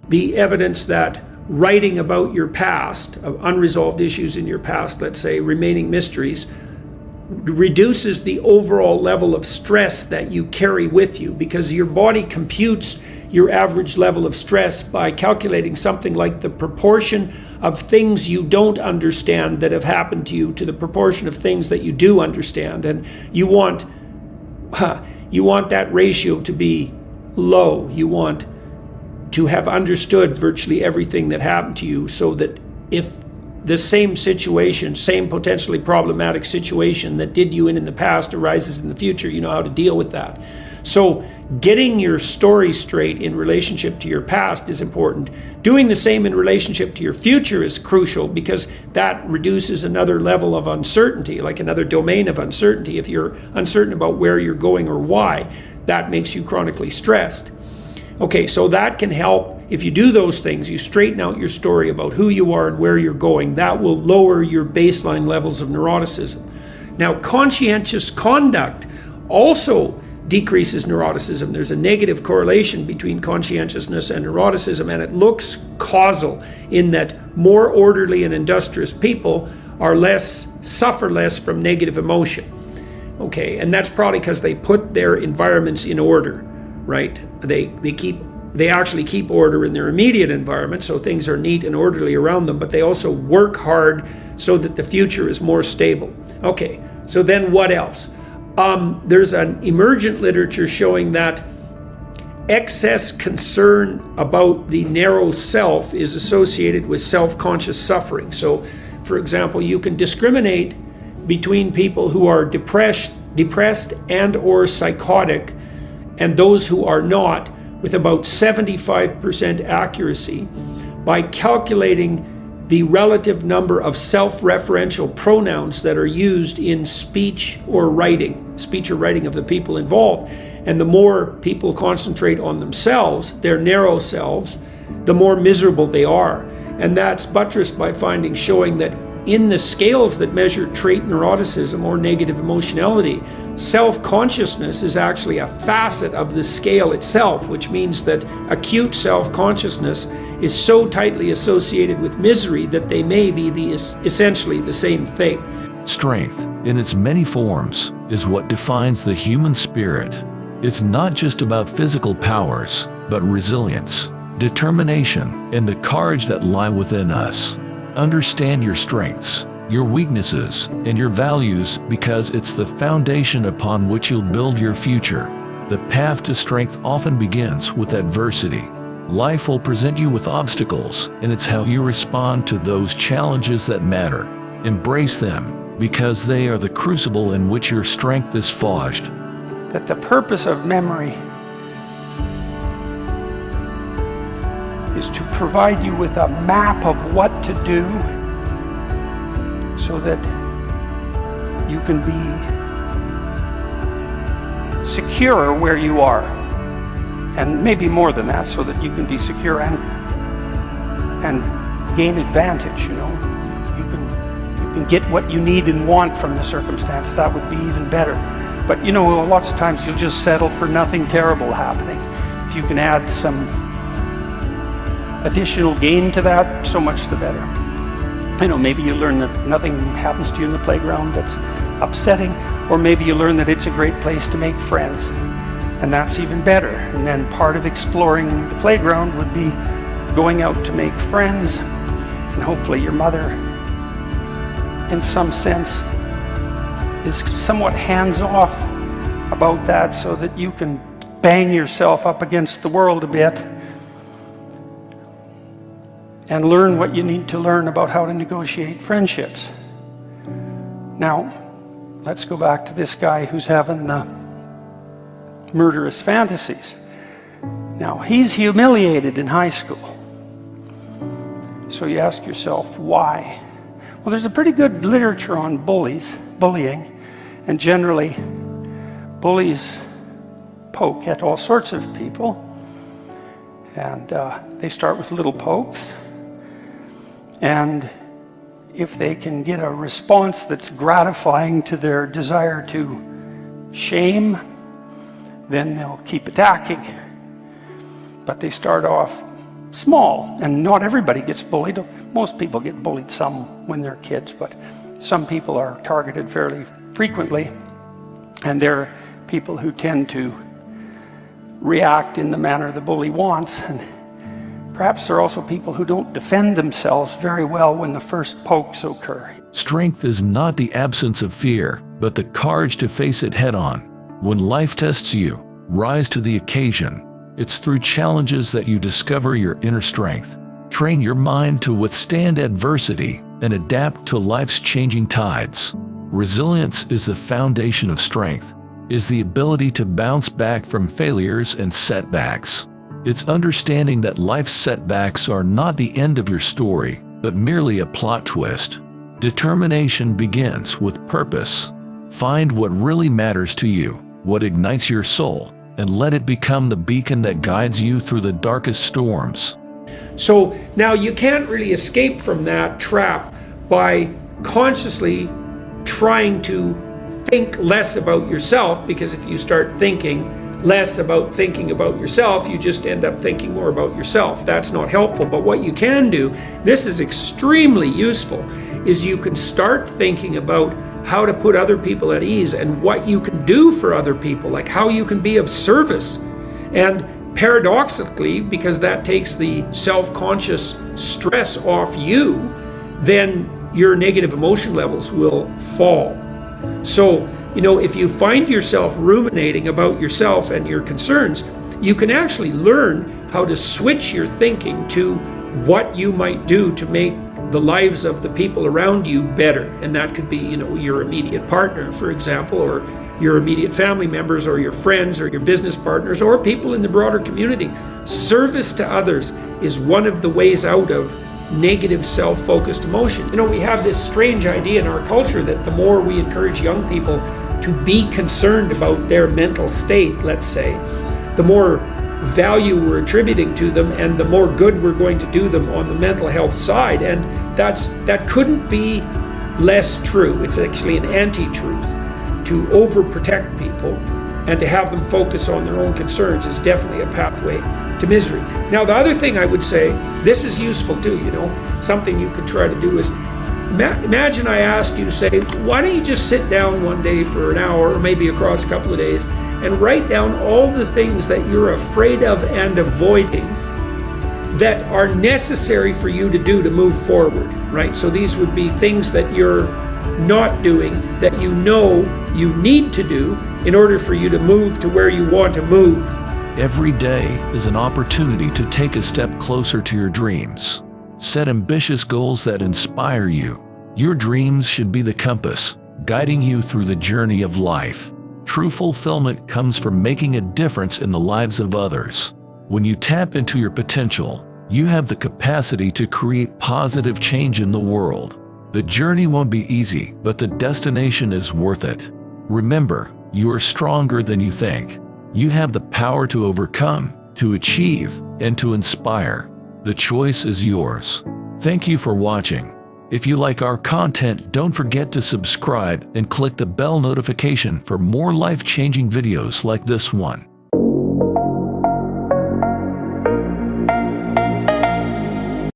The evidence that writing about your past, of unresolved issues in your past, let's say remaining mysteries, reduces the overall level of stress that you carry with you, because your body computes your average level of stress by calculating something like the proportion of things you don't understand that have happened to you to the proportion of things that you do understand. And you want that ratio to be low. You want to have understood virtually everything that happened to you, so that if the same situation, same potentially problematic situation that did you in the past arises in the future, you know how to deal with that. So getting your story straight in relationship to your past is important. Doing the same in relationship to your future is crucial, because that reduces another level of uncertainty, like another domain of uncertainty. If you're uncertain about where you're going or why, that makes you chronically stressed. Okay, so that can help. If you do those things, you straighten out your story about who you are and where you're going, that will lower your baseline levels of neuroticism. Now, conscientious conduct also decreases neuroticism. There's a negative correlation between conscientiousness and neuroticism, and it looks causal in that more orderly and industrious people suffer less from negative emotion. Okay, and that's probably because they put their environments in order, right? They actually keep order in their immediate environment, so things are neat and orderly around them, but they also work hard so that the future is more stable. Okay, so then what else? There's an emergent literature showing that excess concern about the narrow self is associated with self-conscious suffering. So, for example, you can discriminate between people who are depressed and or psychotic and those who are not with about 75% accuracy by calculating the relative number of self-referential pronouns that are used in speech or writing of the people involved. And the more people concentrate on themselves, their narrow selves, the more miserable they are. And that's buttressed by findings showing that in the scales that measure trait neuroticism or negative emotionality, self-consciousness is actually a facet of the scale itself, which means that acute self-consciousness is so tightly associated with misery that they may be essentially the same thing. Strength, in its many forms, is what defines the human spirit. It's not just about physical powers, but resilience, determination, and the courage that lie within us. Understand your strengths, your weaknesses, and your values, because it's the foundation upon which you'll build your future. The path to strength often begins with adversity. Life will present you with obstacles, and it's how you respond to those challenges that matter. Embrace them, because they are the crucible in which your strength is forged. That the purpose of memory is to provide you with a map of what to do so that you can be secure where you are, and maybe more than that, so that you can be secure and gain advantage. You can get what you need and want from the circumstance. That would be even better. But lots of times you'll just settle for nothing terrible happening. If you can add some additional gain to that, so much the better. Maybe you learn that nothing happens to you in the playground that's upsetting, or maybe you learn that it's a great place to make friends, and that's even better. And then part of exploring the playground would be going out to make friends, and hopefully your mother, in some sense, is somewhat hands-off about that, so that you can bang yourself up against the world a bit and learn what you need to learn about how to negotiate friendships. Now, let's go back to this guy who's having murderous fantasies. Now, he's humiliated in high school. So you ask yourself, why? Well, there's a pretty good literature on bullying, and generally, bullies poke at all sorts of people, and they start with little pokes. And if they can get a response that's gratifying to their desire to shame, then they'll keep attacking. But they start off small, and not everybody gets bullied. Most people get bullied some when they're kids, but some people are targeted fairly frequently, and they're people who tend to react in the manner the bully wants. And perhaps there are also people who don't defend themselves very well when the first pokes occur. Strength is not the absence of fear, but the courage to face it head-on. When life tests you, rise to the occasion. It's through challenges that you discover your inner strength. Train your mind to withstand adversity and adapt to life's changing tides. Resilience is the foundation of strength, is the ability to bounce back from failures and setbacks. It's understanding that life's setbacks are not the end of your story, but merely a plot twist. Determination begins with purpose. Find what really matters to you, what ignites your soul, and let it become the beacon that guides you through the darkest storms. So now you can't really escape from that trap by consciously trying to think less about yourself, because if you start thinking less about thinking about yourself, you just end up thinking more about yourself. That's not helpful. But what you can do, this is extremely useful, is you can start thinking about how to put other people at ease and what you can do for other people, like how you can be of service. And paradoxically, because that takes the self-conscious stress off you, then your negative emotion levels will fall. So, if you find yourself ruminating about yourself and your concerns, you can actually learn how to switch your thinking to what you might do to make the lives of the people around you better. And that could be, your immediate partner, for example, or your immediate family members, or your friends, or your business partners, or people in the broader community. Service to others is one of the ways out of negative self-focused emotion. We have this strange idea in our culture that the more we encourage young people to be concerned about their mental state, let's say, the more value we're attributing to them and the more good we're going to do them on the mental health side. And that couldn't be less true. It's actually an anti-truth. To overprotect people and to have them focus on their own concerns is definitely a pathway to misery. Now, the other thing I would say, this is useful too, something you could try to do is, imagine I asked you to say, why don't you just sit down one day for an hour, or maybe across a couple of days, and write down all the things that you're afraid of and avoiding that are necessary for you to do to move forward, right? So these would be things that you're not doing that you need to do in order for you to move to where you want to move. Every day is an opportunity to take a step closer to your dreams. Set ambitious goals that inspire you. Your dreams should be the compass, guiding you through the journey of life. True fulfillment comes from making a difference in the lives of others. When you tap into your potential, you have the capacity to create positive change in the world. The journey won't be easy, but the destination is worth it. Remember, you are stronger than you think. You have the power to overcome, to achieve, and to inspire. The choice is yours. Thank you for watching. If you like our content, don't forget to subscribe and click the bell notification for more life-changing videos like this one.